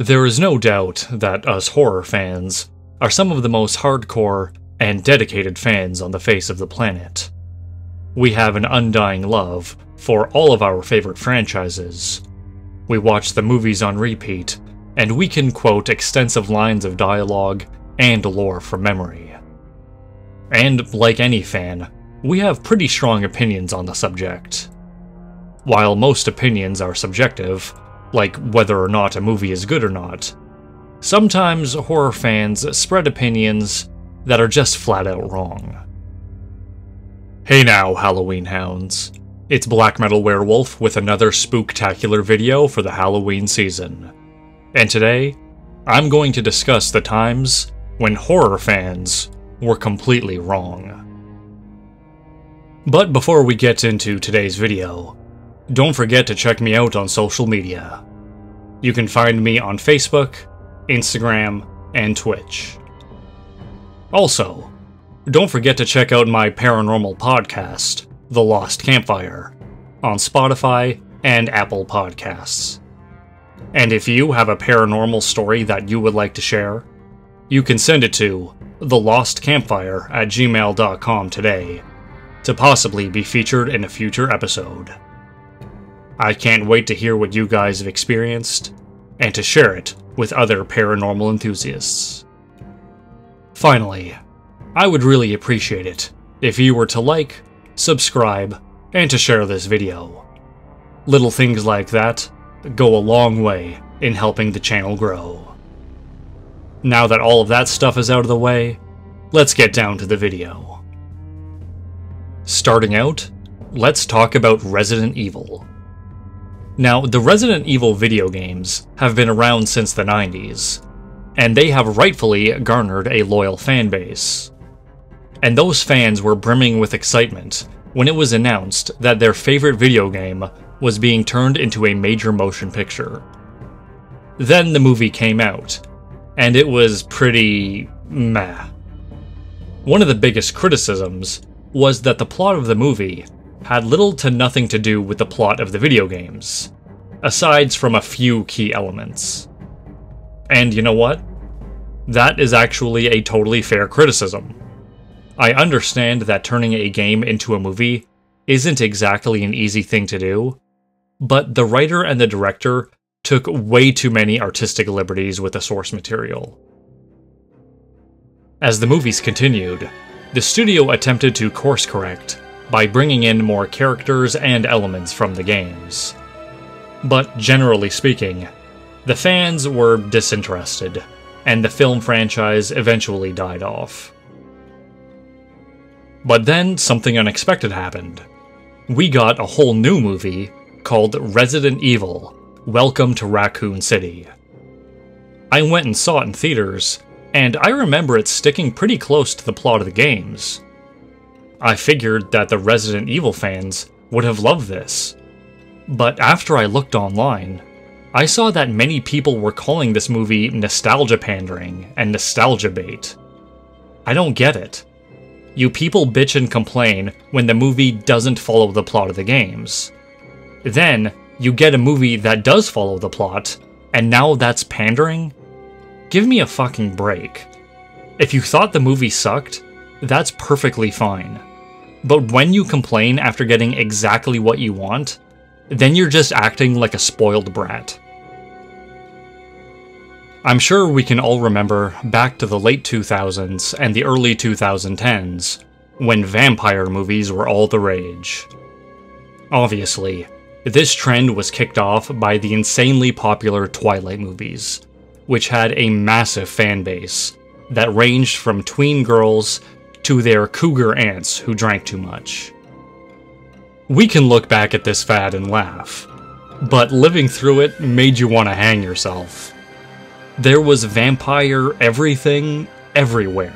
There is no doubt that us horror fans are some of the most hardcore and dedicated fans on the face of the planet. We have an undying love for all of our favorite franchises. We watch the movies on repeat, and we can quote extensive lines of dialogue and lore from memory. And like any fan, we have pretty strong opinions on the subject. While most opinions are subjective, like whether or not a movie is good or not, sometimes horror fans spread opinions that are just flat out wrong. Hey now, Halloween hounds. It's Blackmetal Werewolf with another spooktacular video for the Halloween season. And today, I'm going to discuss the times when horror fans were completely wrong. But before we get into today's video, don't forget to check me out on social media. You can find me on Facebook, Instagram, and Twitch. Also, don't forget to check out my paranormal podcast, The Lost Campfire, on Spotify and Apple Podcasts. And if you have a paranormal story that you would like to share, you can send it to thelostcampfire@gmail.com today to possibly be featured in a future episode. I can't wait to hear what you guys have experienced, and to share it with other paranormal enthusiasts. Finally, I would really appreciate it if you were to like, subscribe, and to share this video. Little things like that go a long way in helping the channel grow. Now that all of that stuff is out of the way, let's get down to the video. Starting out, let's talk about Resident Evil. Now, the Resident Evil video games have been around since the 90s, and they have rightfully garnered a loyal fan base. And those fans were brimming with excitement when it was announced that their favorite video game was being turned into a major motion picture. Then the movie came out, and it was pretty meh. One of the biggest criticisms was that the plot of the movie had little to nothing to do with the plot of the video games, aside from a few key elements. And you know what? That is actually a totally fair criticism. I understand that turning a game into a movie isn't exactly an easy thing to do, but the writer and the director took way too many artistic liberties with the source material. As the movies continued, the studio attempted to course correct by bringing in more characters and elements from the games. But generally speaking, the fans were disinterested, and the film franchise eventually died off. But then something unexpected happened. We got a whole new movie called Resident Evil: Welcome to Raccoon City. I went and saw it in theaters, and I remember it sticking pretty close to the plot of the games. I figured that the Resident Evil fans would have loved this. But after I looked online, I saw that many people were calling this movie nostalgia pandering and nostalgia bait. I don't get it. You people bitch and complain when the movie doesn't follow the plot of the games. Then, you get a movie that does follow the plot, and now that's pandering? Give me a fucking break. If you thought the movie sucked, that's perfectly fine. But when you complain after getting exactly what you want, then you're just acting like a spoiled brat. I'm sure we can all remember back to the late 2000s and the early 2010s, when vampire movies were all the rage. Obviously, this trend was kicked off by the insanely popular Twilight movies, which had a massive fan base that ranged from tween girls to their cougar aunts who drank too much. We can look back at this fad and laugh, but living through it made you want to hang yourself. There was vampire everything, everywhere.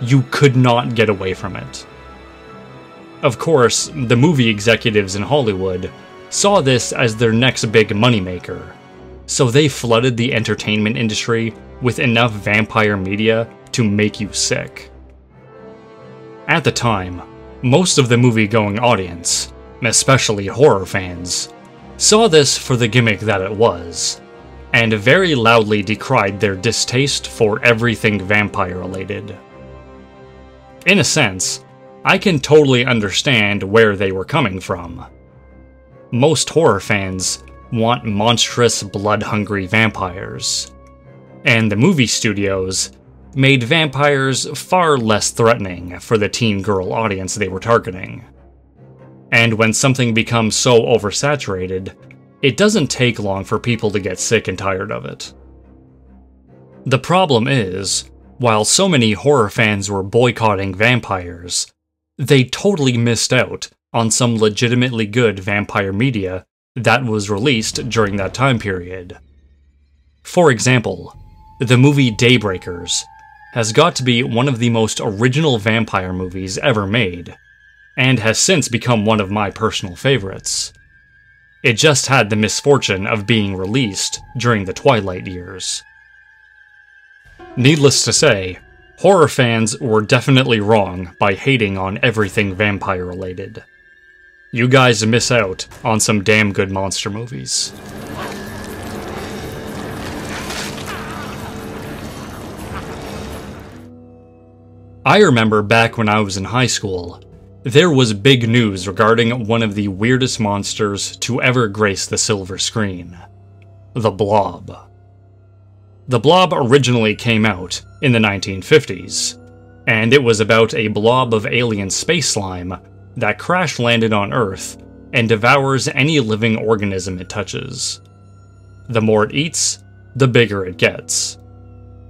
You could not get away from it. Of course, the movie executives in Hollywood saw this as their next big moneymaker, so they flooded the entertainment industry with enough vampire media to make you sick. At the time, most of the movie-going audience, especially horror fans, saw this for the gimmick that it was. and very loudly decried their distaste for everything vampire-related. In a sense, I can totally understand where they were coming from. Most horror fans want monstrous, blood-hungry vampires, and the movie studios made vampires far less threatening for the teen girl audience they were targeting. And when something becomes so oversaturated, it doesn't take long for people to get sick and tired of it. The problem is, while so many horror fans were boycotting vampires, they totally missed out on some legitimately good vampire media that was released during that time period. For example, the movie Daybreakers has got to be one of the most original vampire movies ever made, and has since become one of my personal favorites. It just had the misfortune of being released during the Twilight years. Needless to say, horror fans were definitely wrong by hating on everything vampire-related. You guys miss out on some damn good monster movies. I remember back when I was in high school, there was big news regarding one of the weirdest monsters to ever grace the silver screen: the Blob. The Blob originally came out in the 1950s, and it was about a blob of alien space slime that crash-landed on Earth and devours any living organism it touches. The more it eats, the bigger it gets.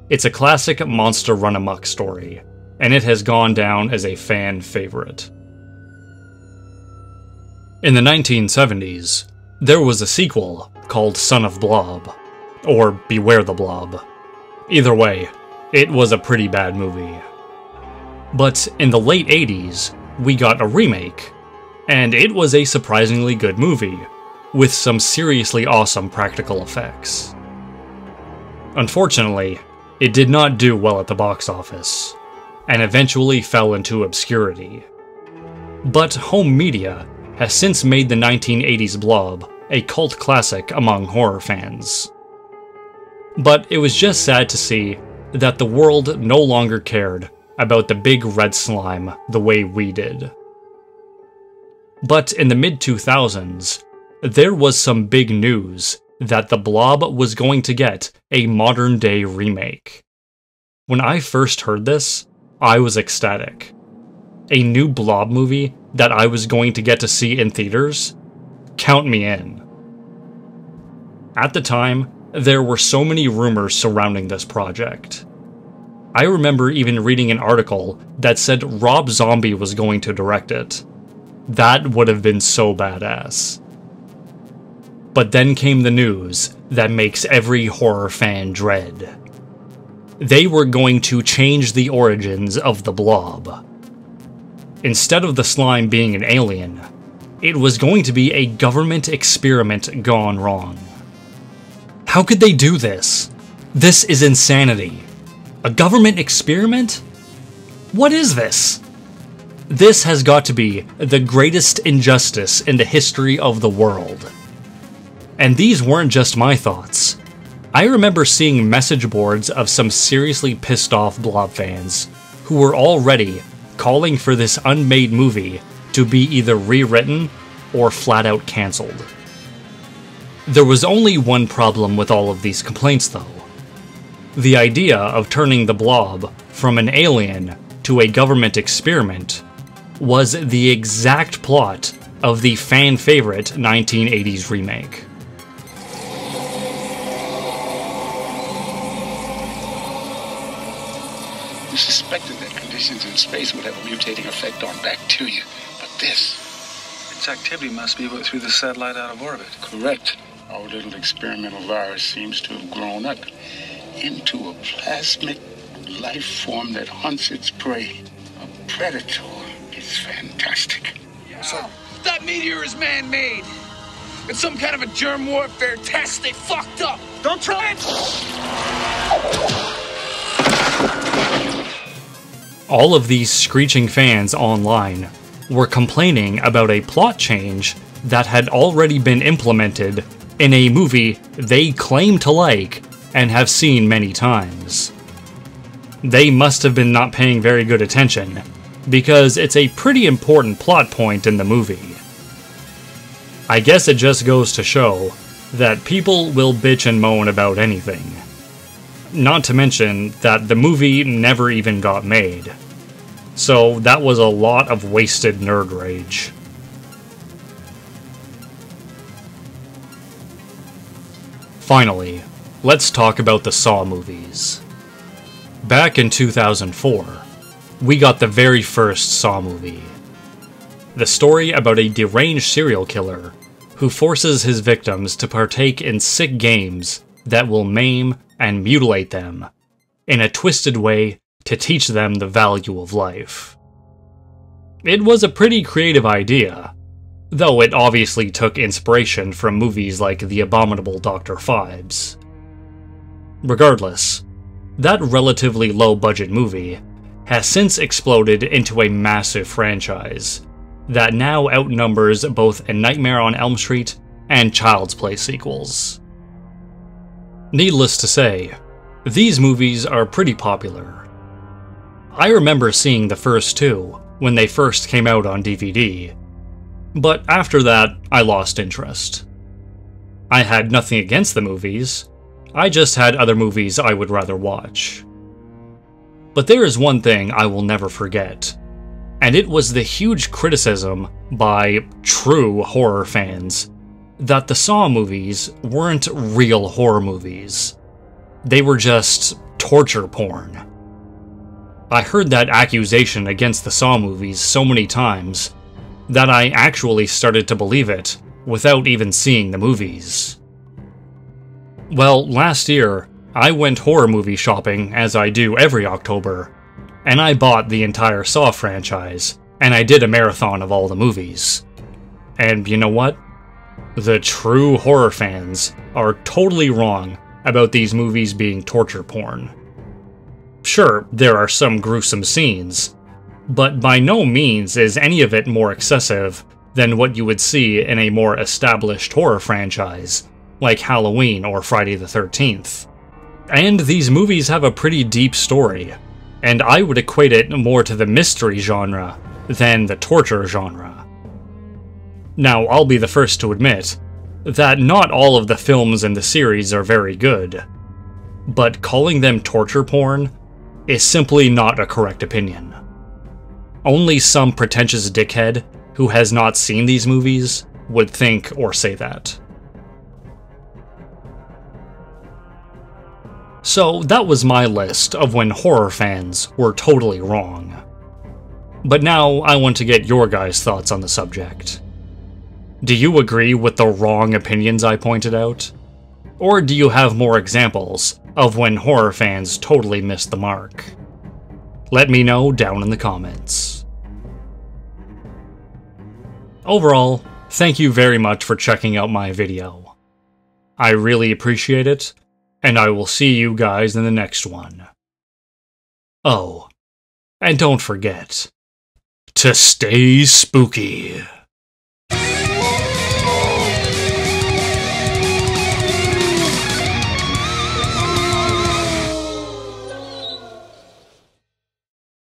It's a classic monster run-amok story, and it has gone down as a fan favorite. In the 1970s, there was a sequel called Son of Blob, or Beware the Blob. Either way, it was a pretty bad movie. But in the late 80s, we got a remake, and it was a surprisingly good movie, with some seriously awesome practical effects. Unfortunately, it did not do well at the box office, and eventually fell into obscurity. But home media has since made the 1980s Blob a cult classic among horror fans. But it was just sad to see that the world no longer cared about the big red slime the way we did. But in the mid-2000s, there was some big news that the Blob was going to get a modern-day remake. When I first heard this, I was ecstatic. A new Blob movie that I was going to get to see in theaters? Count me in. At the time, there were so many rumors surrounding this project. I remember even reading an article that said Rob Zombie was going to direct it. That would have been so badass. But then came the news that makes every horror fan dread. They were going to change the origins of the Blob. Instead of the slime being an alien, it was going to be a government experiment gone wrong. How could they do this? This is insanity. A government experiment? What is this? This has got to be the greatest injustice in the history of the world. And these weren't just my thoughts. I remember seeing message boards of some seriously pissed off Blob fans who were already calling for this unmade movie to be either rewritten or flat out cancelled. There was only one problem with all of these complaints though. The idea of turning the Blob from an alien to a government experiment was the exact plot of the fan-favorite 1980s remake. You suspected that conditions in space would have a mutating effect on bacteria, but this... Its activity must be what threw the satellite out of orbit. Correct. Our little experimental virus seems to have grown up into a plasmic life form that hunts its prey. A predator. It's fantastic. So, that meteor is man-made. It's some kind of a germ warfare test. They fucked up. Don't try it! All of these screeching fans online were complaining about a plot change that had already been implemented in a movie they claim to like and have seen many times. They must have been not paying very good attention, because it's a pretty important plot point in the movie. I guess it just goes to show that people will bitch and moan about anything. Not to mention that the movie never even got made. So that was a lot of wasted nerd rage. Finally, let's talk about the Saw movies. Back in 2004, we got the very first Saw movie. The story about a deranged serial killer who forces his victims to partake in sick games that will maim and mutilate them in a twisted way to teach them the value of life. It was a pretty creative idea, though it obviously took inspiration from movies like The Abominable Dr. Phibes. Regardless, that relatively low-budget movie has since exploded into a massive franchise that now outnumbers both A Nightmare on Elm Street and Child's Play sequels. Needless to say, these movies are pretty popular. I remember seeing the first two when they first came out on DVD, but after that, I lost interest. I had nothing against the movies, I just had other movies I would rather watch. But there is one thing I will never forget, and it was the huge criticism by true horror fans that the Saw movies weren't real horror movies. They were just torture porn. I heard that accusation against the Saw movies so many times that I actually started to believe it without even seeing the movies. Well, last year, I went horror movie shopping as I do every October, and I bought the entire Saw franchise, and I did a marathon of all the movies. And you know what? The true horror fans are totally wrong about these movies being torture porn. Sure, there are some gruesome scenes, but by no means is any of it more excessive than what you would see in a more established horror franchise, like Halloween or Friday the 13th. And these movies have a pretty deep story, and I would equate it more to the mystery genre than the torture genre. Now, I'll be the first to admit that not all of the films in the series are very good, but calling them torture porn is simply not a correct opinion. Only some pretentious dickhead who has not seen these movies would think or say that. So that was my list of when horror fans were totally wrong. But now I want to get your guys' thoughts on the subject. Do you agree with the wrong opinions I pointed out? Or do you have more examples of when horror fans totally missed the mark? Let me know down in the comments. Overall, thank you very much for checking out my video. I really appreciate it, and I will see you guys in the next one. Oh, and don't forget to stay spooky.